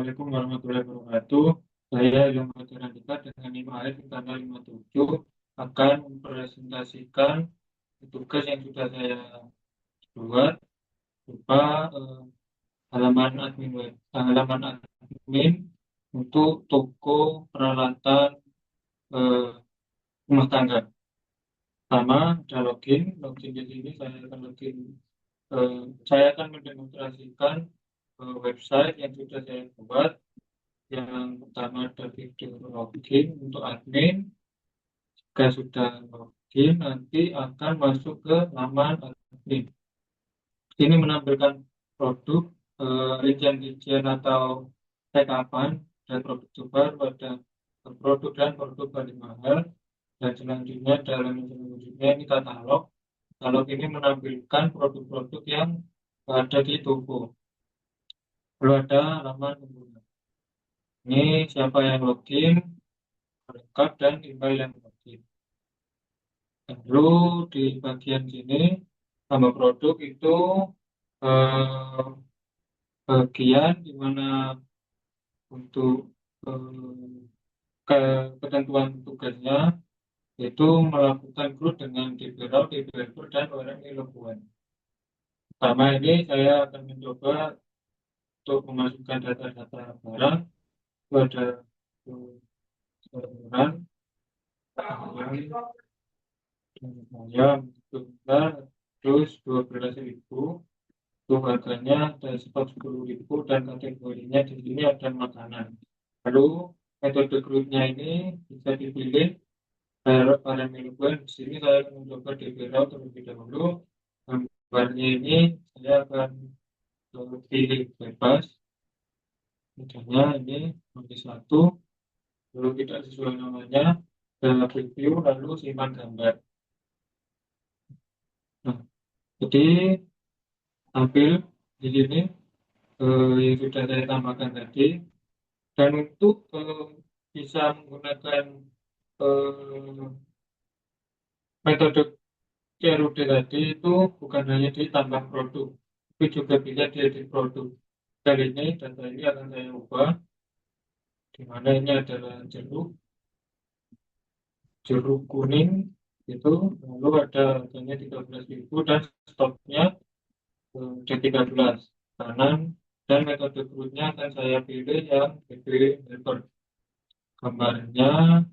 Assalamualaikum warahmatullahi wabarakatuh. Saya Ilham Fajar Andika dengan NIM AF tanggal 57 akan mempresentasikan tugas yang sudah saya buat berupa halaman admin untuk toko peralatan eh, rumah tangga. Pertama, ada login di sini saya akan mendemonstrasikan website yang sudah saya buat. Yang pertama ada video login untuk admin. Jika sudah login, nanti akan masuk ke laman admin. Ini menampilkan produk, rincian-rincian atau backupan dan produk terbaru, ada produk dan produk paling mahal. Dan selanjutnya dalam selanjutnya ini katalog. Katalog ini menampilkan produk-produk yang ada di toko. Lalu ada halaman pengguna. Ini siapa yang login, lengkap dan email yang login. Lalu di bagian sini tambah produk itu eh, bagian di mana untuk eh, ketentuan tugasnya yaitu melakukan grup dengan developer, dan orang ilmuwan. Pertama ini saya akan mencoba untuk memasukkan data-data barang pada orang yang bentar, terus 12.000. Untuk harganya ada stok 10.000 dan kategorinya di sini ada makanan. Lalu metode grupnya ini bisa dipilih para manajemen. Di sini saya akan mencoba DBRAW terlebih dahulu. Gambarnya ini saya akan pilih bebas. Misalnya ini nomor satu, lalu tidak sesuai namanya, preview, lalu simpan gambar. Nah, jadi tampil di sini yang sudah saya tambahkan tadi. Dan untuk bisa menggunakan eh, metode CRUD tadi itu bukan hanya ditambah produk, tapi juga bisa diedit produk. Kali ini data ini akan saya ubah, di mana ini adalah jeruk kuning itu, lalu ada harganya 13.000 dan stoknya ada 13 kanan, dan metode crudenya akan saya pilih yang BB Helper. Gambarnya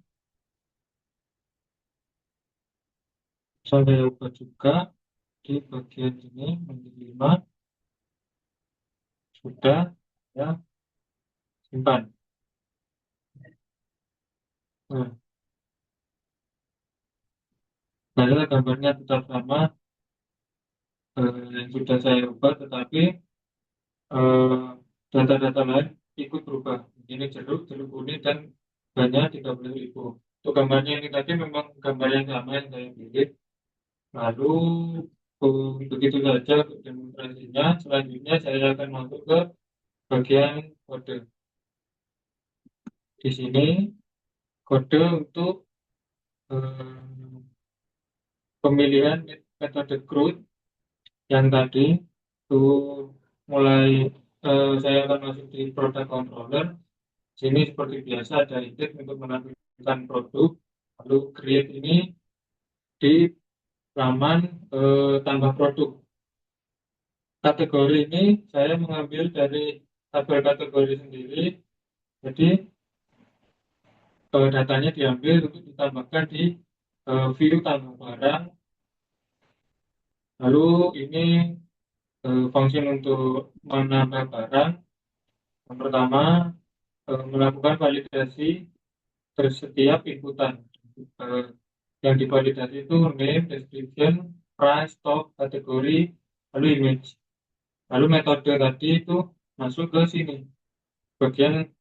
saya ubah juga di bagian ini menjadi 5, sudah ya, simpan. Nah, saya gambarnya tetap sama yang sudah saya ubah, tetapi eh, data-data lain ikut berubah. Ini jeruk kuning dan banyak 13.000. Untuk gambarnya ini tadi memang gambar yang sama yang saya pilih. Lalu begitu saja untuk demonstrasinya. Selanjutnya saya akan masuk ke bagian kode. Di sini kode untuk eh, pemilihan metode CRUD yang tadi itu mulai saya akan masuk di product controller. Sini seperti biasa ada edit untuk menampilkan produk. Lalu create ini di laman tambah produk. Kategori ini saya mengambil dari tabel kategori sendiri. Jadi datanya diambil untuk ditambahkan di view tambah barang. Lalu ini fungsi untuk menambah barang. Yang pertama melakukan validasi setiap inputan. Eh, yang divalidasi itu name, description, price, stock, kategori, lalu image. Lalu metode tadi itu masuk ke sini, bagian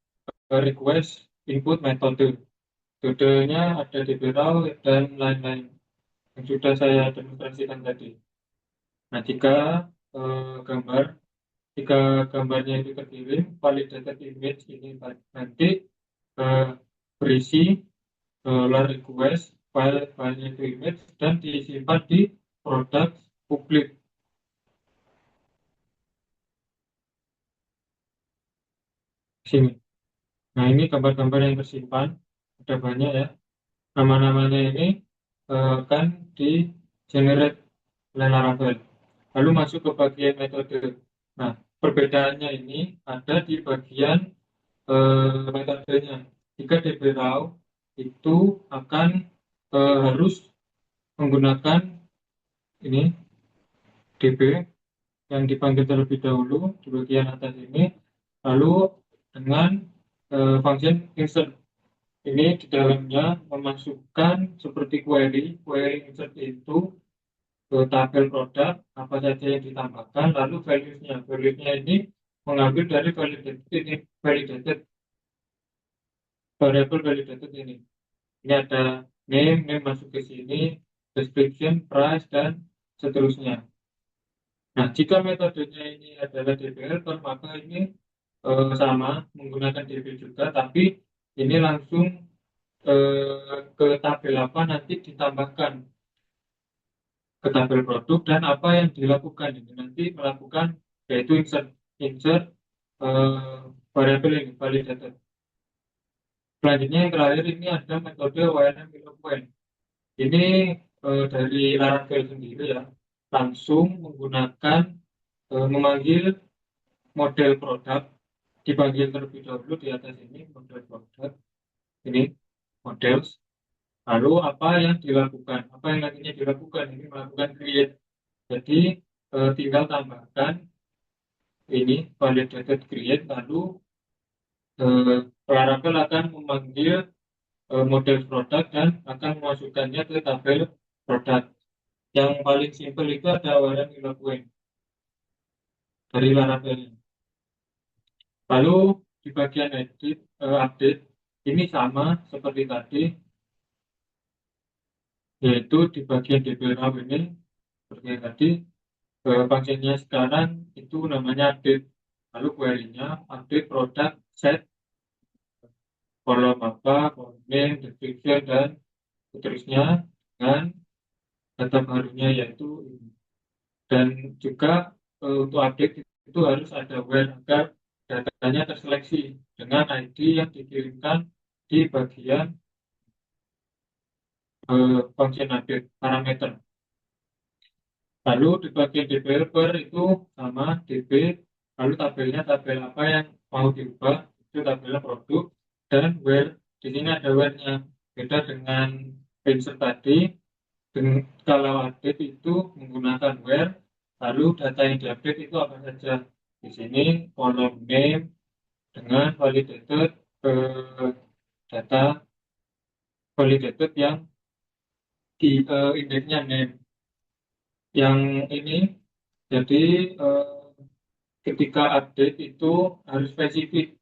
request input metode. Metodenya ada di Berau dan lain-lain yang sudah saya demonstrasikan tadi. Nah, gambar, jika gambarnya itu terkirim, validated image ini nanti eh, berisi request filenya itu image dan disimpan di produk publik. sini. Nah, ini gambar-gambar yang tersimpan, ada banyak ya. Nama-namanya ini kan di generate oleh Laravel. Lalu masuk ke bagian metode. Nah, perbedaannya ini ada di bagian metodenya. Jika DB raw itu akan harus menggunakan ini DB yang dipanggil terlebih dahulu di bagian atas ini, lalu dengan function insert. Ini di dalamnya memasukkan seperti query insert itu ke tabel produk, apa saja yang ditambahkan, lalu values-nya ini mengambil dari validated variable validated ini. Ini ada name masuk ke sini, description, price, dan seterusnya. Nah, jika metodenya ini adalah DB helper, maka ini sama menggunakan DB juga, tapi ini langsung ke tabel apa nanti ditambahkan ke tabel produk, dan apa yang dilakukan ini nanti melakukan yaitu insert eh, variabel ini validated. Selanjutnya yang terakhir ini ada metode ORM Point. Ini dari Laravel sendiri ya, langsung menggunakan memanggil model produk, dipanggil terlebih dahulu di atas ini model produk, ini models. Lalu apa yang dilakukan? Apa yang nantinya dilakukan? Ini melakukan create. Jadi tinggal tambahkan ini validated create, lalu Laravel akan memanggil model produk dan akan memasukkannya ke tabel produk. Yang paling simpel itu ada ORM Point dari Laravel. Lalu di bagian update ini sama seperti tadi, yaitu di bagian DB raw ini seperti yang tadi, functionnya sekarang itu namanya update. Lalu query-nya update product set kolom apa, kolom name, description, dan seterusnya dengan data barunya yaitu ini. Dan juga untuk update itu harus ada where agar datanya terseleksi dengan ID yang dikirimkan di bagian function update parameter. Lalu di bagian developer itu sama DB, lalu tabelnya tabel apa yang mau diubah, itu tabelnya produk, dan where, di sini ada where-nya. Beda dengan insert tadi, kalau update itu menggunakan where, lalu data yang diupdate itu apa saja. Di sini kolom name dengan validated data validated yang di indeksnya name. Yang ini jadi ketika update itu harus spesifik.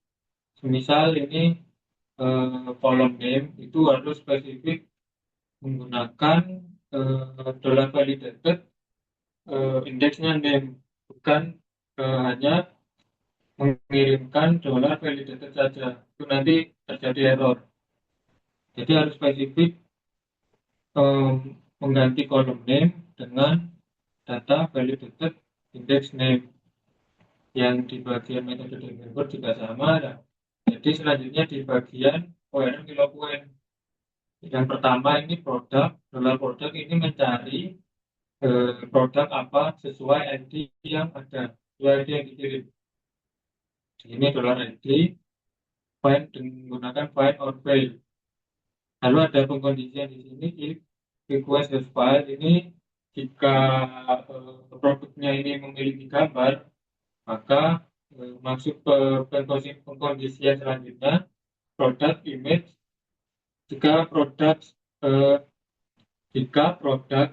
Misal ini kolom name itu harus spesifik menggunakan dollar validated indeksnya name, bukan hanya mengirimkan dollar validated saja. Itu nanti terjadi error. Jadi harus spesifik mengganti kolom name dengan data validated index name. Yang di bagian metode developer juga sama ya. Jadi selanjutnya di bagian ORM Point. Yang pertama ini dollar produk ini mencari produk apa sesuai ID yang ada, sesuai ID yang dikirim. Ini dollar ID, find menggunakan find or fail. Lalu ada pengkondisian di sini if request the file ini jika produknya ini memiliki gambar, maka masuk ke pengkondisian selanjutnya produk image. Jika produk eh, jika produk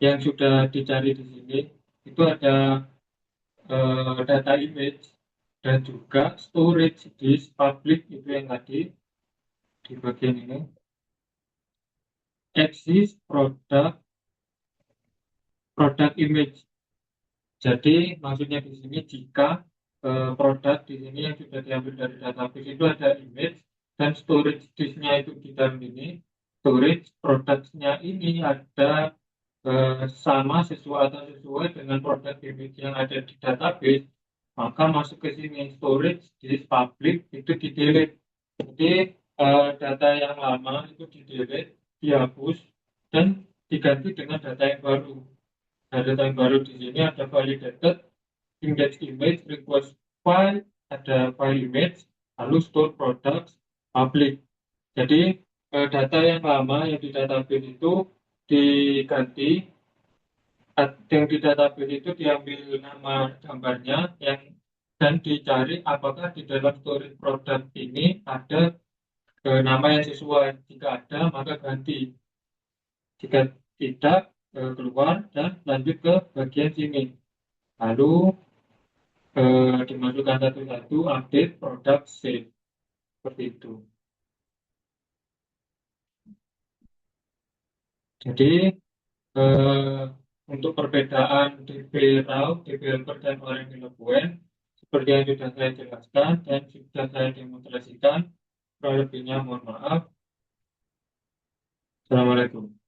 yang sudah dicari di sini itu ada data image dan juga storage disk public, itu yang tadi di bagian ini exist produk image. Jadi maksudnya di sini jika produk di sini yang sudah diambil dari database itu ada image dan storage disknya itu di dalam ini, storage produknya ini ada sama sesuai dengan produk image yang ada di database, maka masuk ke sini storage, disk public itu di delete. Jadi data yang lama itu di delete, dihapus, dan diganti dengan data yang baru. Nah, data yang baru di sini ada validated, index image, request file, ada file image, lalu store products, public. Jadi data yang lama yang di database itu diganti, yang di database itu diambil nama gambarnya yang dan dicari apakah di dalam storage product ini ada nama yang sesuai. Jika ada, maka ganti. Jika tidak, keluar dan lanjut ke bagian sini. Lalu dimasukkan satu-satu, update, produk, save. Seperti itu. Jadi, eh, untuk perbedaan DB Raw, developer, dan orang eloquent, seperti yang sudah saya jelaskan dan sudah saya demonstrasikan, kurang lebihnya mohon maaf. Assalamualaikum.